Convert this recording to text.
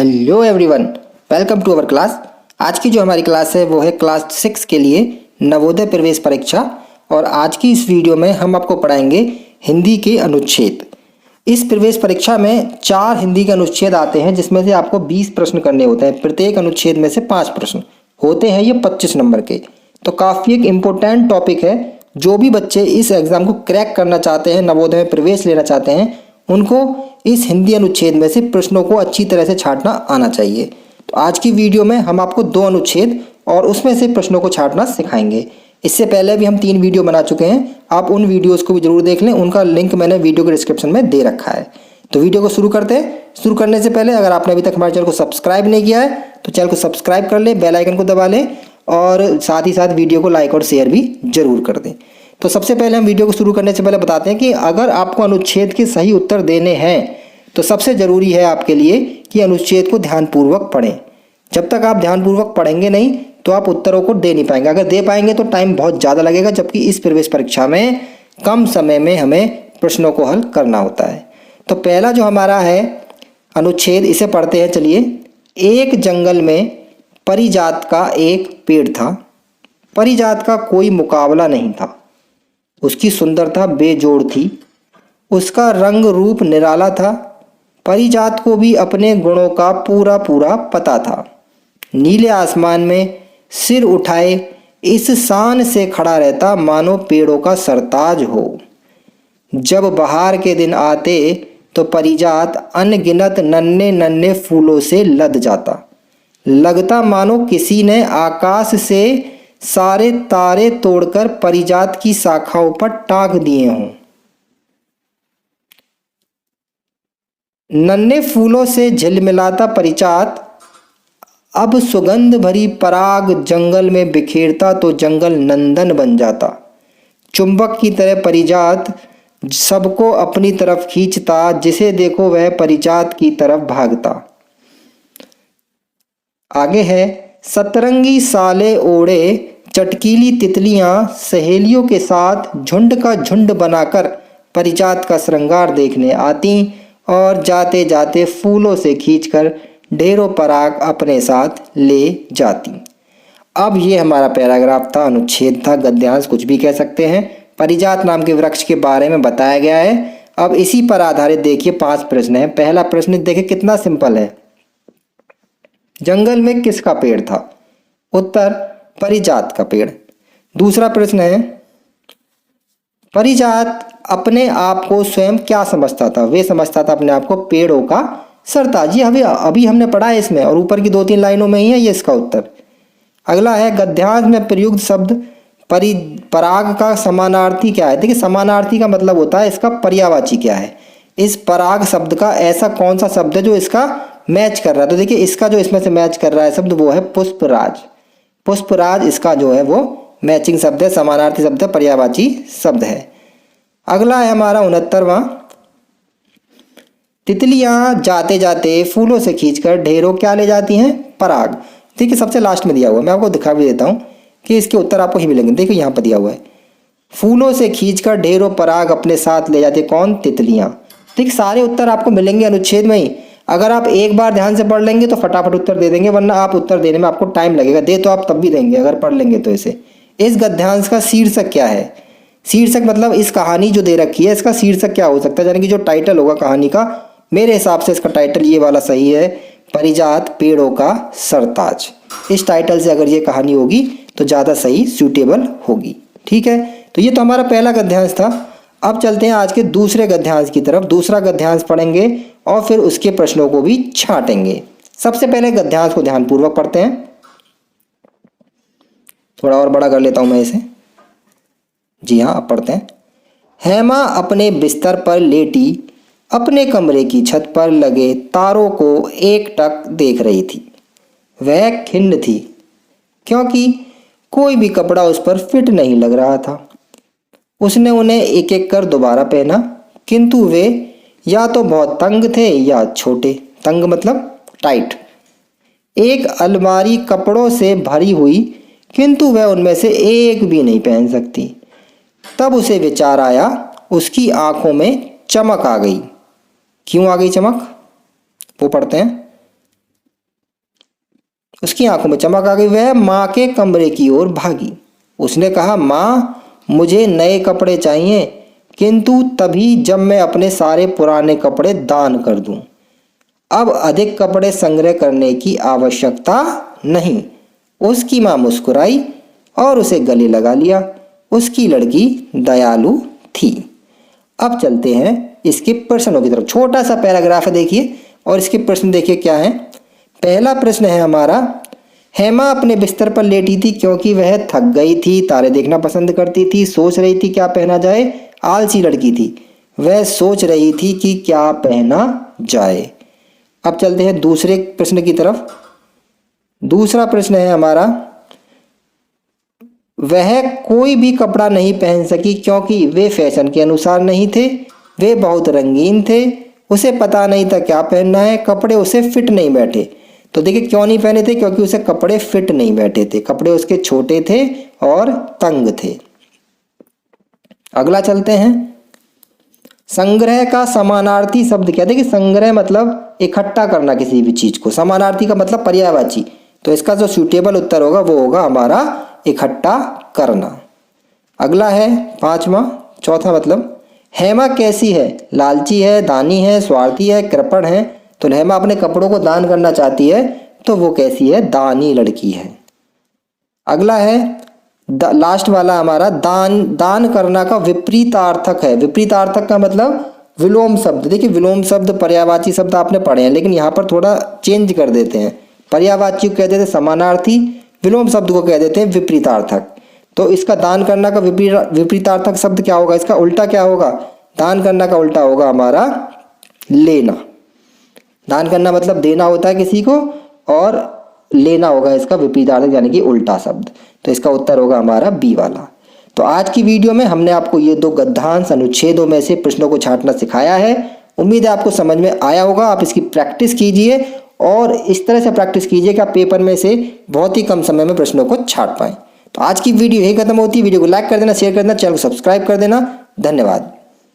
Hello everyone, welcome to our class. आज की जो हमारी क्लास है वो है क्लास 6 के लिए नवोदय प्रवेश परीक्षा। और आज की इस वीडियो में हम आपको पढ़ाएंगे हिंदी के अनुच्छेद। इस प्रवेश परीक्षा में 4 हिंदी के अनुच्छेद आते हैं, जिसमें से आपको 20 प्रश्न करने होते हैं। प्रत्येक अनुच्छेद में से 5 प्रश्न होते हैं, ये 25 नंबर के। तो काफ़ी एक इम्पोर्टेंट टॉपिक है। जो भी बच्चे इस एग्ज़ाम को क्रैक करना चाहते हैं, नवोदय में प्रवेश लेना चाहते हैं, उनको इस हिंदी अनुच्छेद में से प्रश्नों को अच्छी तरह से छांटना आना चाहिए। तो आज की वीडियो में हम आपको 2 अनुच्छेद और उसमें से प्रश्नों को छांटना सिखाएंगे। इससे पहले भी हम 3 वीडियो बना चुके हैं, आप उन वीडियोस को भी जरूर देख लें। उनका लिंक मैंने वीडियो के डिस्क्रिप्शन में दे रखा है। तो वीडियो को शुरू करते हैं। शुरू करने से पहले अगर आपने अभी तक हमारे चैनल को सब्सक्राइब नहीं किया है तो चैनल को सब्सक्राइब कर लें, बेल आइकन को दबा लें और साथ ही साथ वीडियो को लाइक और शेयर भी जरूर कर दें। तो सबसे पहले हम वीडियो को शुरू करने से पहले बताते हैं कि अगर आपको अनुच्छेद के सही उत्तर देने हैं तो सबसे ज़रूरी है आपके लिए कि अनुच्छेद को ध्यानपूर्वक पढ़ें। जब तक आप ध्यानपूर्वक पढ़ेंगे नहीं तो आप उत्तरों को दे नहीं पाएंगे। अगर दे पाएंगे तो टाइम बहुत ज़्यादा लगेगा, जबकि इस प्रवेश परीक्षा में कम समय में हमें प्रश्नों को हल करना होता है। तो पहला जो हमारा है अनुच्छेद, इसे पढ़ते हैं। चलिए। एक जंगल में परिजात का एक पेड़ था। परिजात का कोई मुकाबला नहीं था। उसकी सुंदरता बेजोड़ थी। उसका रंग रूप निराला था। परिजात को भी अपने गुणों का पूरा पूरा पता था। नीले आसमान में सिर उठाए इस शान से खड़ा रहता मानो पेड़ों का सरताज हो। जब बहार के दिन आते तो परिजात अनगिनत नन्हे नन्हे फूलों से लद जाता। लगता मानो किसी ने आकाश से सारे तारे तोड़कर परिजात की शाखाओं पर टांग दिए हों। नन्हे फूलों से झिलमिलाता परिजात अब सुगंध भरी पराग जंगल में बिखेरता तो जंगल नंदन बन जाता। चुंबक की तरह परिजात सबको अपनी तरफ खींचता। जिसे देखो वह परिजात की तरफ भागता। आगे है, सतरंगी साले ओढ़े चटकीली तितलियां सहेलियों के साथ झुंड का झुंड बनाकर परिजात का श्रृंगार देखने आती और जाते जाते फूलों से खींचकर ढेरों पराग अपने साथ ले जाती। अब ये हमारा पैराग्राफ था, अनुच्छेद था, गद्यांश कुछ भी कह सकते हैं। परिजात नाम के वृक्ष के बारे में बताया गया है। अब इसी पर आधारित देखिए 5 प्रश्न है। पहला प्रश्न देखिए कितना सिंपल है। जंगल में किसका पेड़ था? उत्तर, परिजात का पेड़। दूसरा प्रश्न है, परिजात अपने आप को स्वयं क्या समझता था? वे समझता था अपने आप को पेड़ों का सरताज। ये अभी हमने पढ़ा है इसमें, और ऊपर की 2-3 लाइनों में ही है ये इसका उत्तर। अगला है, गद्यांश में प्रयुक्त शब्द पराग का समानार्थी क्या है? देखिए, समानार्थी का मतलब होता है इसका पर्यायवाची क्या है। इस पराग शब्द का ऐसा कौन सा शब्द है जो इसका मैच कर रहा है? तो देखिए, इसका जो इसमें से मैच कर रहा है शब्द वो है पुष्पराज। पुष्पराज इसका जो है वो मैचिंग शब्द है, समानार्थी शब्द है, पर्यायवाची शब्द है। अगला है हमारा 69वां, तितलियां जाते जाते फूलों से खींचकर ढेरों क्या ले जाती हैं? पराग। देखिए, सबसे लास्ट में दिया हुआ है, मैं आपको दिखा भी देता हूँ कि इसके उत्तर आपको ही मिलेंगे। देखिए यहाँ पर दिया हुआ है, फूलों से खींचकर ढेरों पराग अपने साथ ले जाते कौन? तितलियां। देखिए, सारे उत्तर आपको मिलेंगे अनुच्छेद में ही। अगर आप एक बार ध्यान से पढ़ लेंगे तो फटाफट उत्तर दे देंगे, वरना आप उत्तर देने में आपको टाइम लगेगा। दे तो आप तब भी देंगे अगर पढ़ लेंगे तो इसे। इस गद्यांश का शीर्षक क्या है? शीर्षक मतलब इस कहानी जो दे रखी है इसका शीर्षक क्या हो सकता है, यानी कि जो टाइटल होगा कहानी का। मेरे हिसाब से इसका टाइटल ये वाला सही है, परिजात पेड़ों का सरताज। इस टाइटल से अगर ये कहानी होगी तो ज़्यादा सही, सूटेबल होगी। ठीक है, तो ये तो हमारा पहला गद्यांश था। अब चलते हैं आज के दूसरे गद्यांश की तरफ। दूसरा गद्यांश पढ़ेंगे और फिर उसके प्रश्नों को भी छांटेंगे। सबसे पहले गद्यांश को ध्यानपूर्वक पढ़ते हैं। थोड़ा और बड़ा कर लेता हूं मैं इसे। जी हाँ, अब पढ़ते हैं। हेमा अपने बिस्तर पर लेटी अपने कमरे की छत पर लगे तारों को एकटक देख रही थी। वह खिन्न थी क्योंकि कोई भी कपड़ा उस पर फिट नहीं लग रहा था। उसने उन्हें एक एक कर दोबारा पहना, किंतु वे या तो बहुत तंग थे या छोटे। तंग मतलब टाइट। एक अलमारी कपड़ों से भरी हुई, किंतु वह उनमें से एक भी नहीं पहन सकती। तब उसे विचार आया, उसकी आंखों में चमक आ गई। क्यों आ गई चमक? वो पढ़ते हैं। उसकी आंखों में चमक आ गई। वह माँ के कमरे की ओर भागी। उसने कहा, माँ मुझे नए कपड़े चाहिए, किंतु तभी जब मैं अपने सारे पुराने कपड़े दान कर दूं। अब अधिक कपड़े संग्रह करने की आवश्यकता नहीं। उसकी माँ मुस्कुराई और उसे गले लगा लिया। उसकी लड़की दयालु थी। अब चलते हैं इसके प्रश्नों की तरफ। छोटा सा पैराग्राफ है देखिए, और इसके प्रश्न देखिए क्या है। पहला प्रश्न है हमारा, हेमा अपने बिस्तर पर लेटी थी क्योंकि वह थक गई थी, तारे देखना पसंद करती थी, सोच रही थी क्या पहना जाए, आलसी लड़की थी, वह सोच रही थी कि क्या पहना जाए। अब चलते हैं दूसरे प्रश्न की तरफ। दूसरा प्रश्न है हमारा, वह कोई भी कपड़ा नहीं पहन सकी क्योंकि वे फैशन के अनुसार नहीं थे, वे बहुत रंगीन थे, उसे पता नहीं था क्या पहनना है, कपड़े उसे फिट नहीं बैठे। तो देखिए क्यों नहीं पहने थे, क्योंकि उसे कपड़े फिट नहीं बैठे थे, कपड़े उसके छोटे थे और तंग थे। अगला चलते हैं, संग्रह का समानार्थी शब्द क्या है। देखिए संग्रह मतलब इकट्ठा करना किसी भी चीज को, समानार्थी का मतलब पर्यायवाची। तो इसका जो सूटेबल उत्तर होगा वो होगा हमारा इकट्ठा करना। अगला है चौथा मतलब, हेमा कैसी है, लालची है, दानी है, स्वार्थी है, कृपण है। तो हेमा अपने कपड़ों को दान करना चाहती है, तो वो कैसी है, दानी लड़की है। अगला है लास्ट वाला हमारा, दान करना का विपरीतार्थक है। विपरीतार्थक का मतलब विलोम शब्द। देखिए विलोम शब्द पर्यायवाची शब्द आपने पढ़े हैं, लेकिन यहाँ पर थोड़ा चेंज कर देते हैं। पर्यायवाची को कह देते हैं समानार्थी, विलोम शब्द को कह देते हैं विपरीतार्थक। तो इसका दान करना का विपरीतार्थक शब्द क्या होगा, इसका उल्टा क्या होगा, दान करना का उल्टा होगा हमारा लेना। दान करना मतलब देना होता है किसी को, और लेना होगा इसका विपरीतार्थक यानी कि उल्टा शब्द। तो इसका उत्तर होगा हमारा बी वाला। तो आज की वीडियो में हमने आपको ये 2 गद्यांश अनुच्छेदों में से प्रश्नों को छांटना सिखाया है। उम्मीद है आपको समझ में आया होगा। आप इसकी प्रैक्टिस कीजिए और इस तरह से प्रैक्टिस कीजिए कि आप पेपर में से बहुत ही कम समय में प्रश्नों को छांट पाएं। तो आज की वीडियो यही खत्म होती है। वीडियो को लाइक कर देना, शेयर कर देना, चैनल को सब्सक्राइब कर देना। धन्यवाद।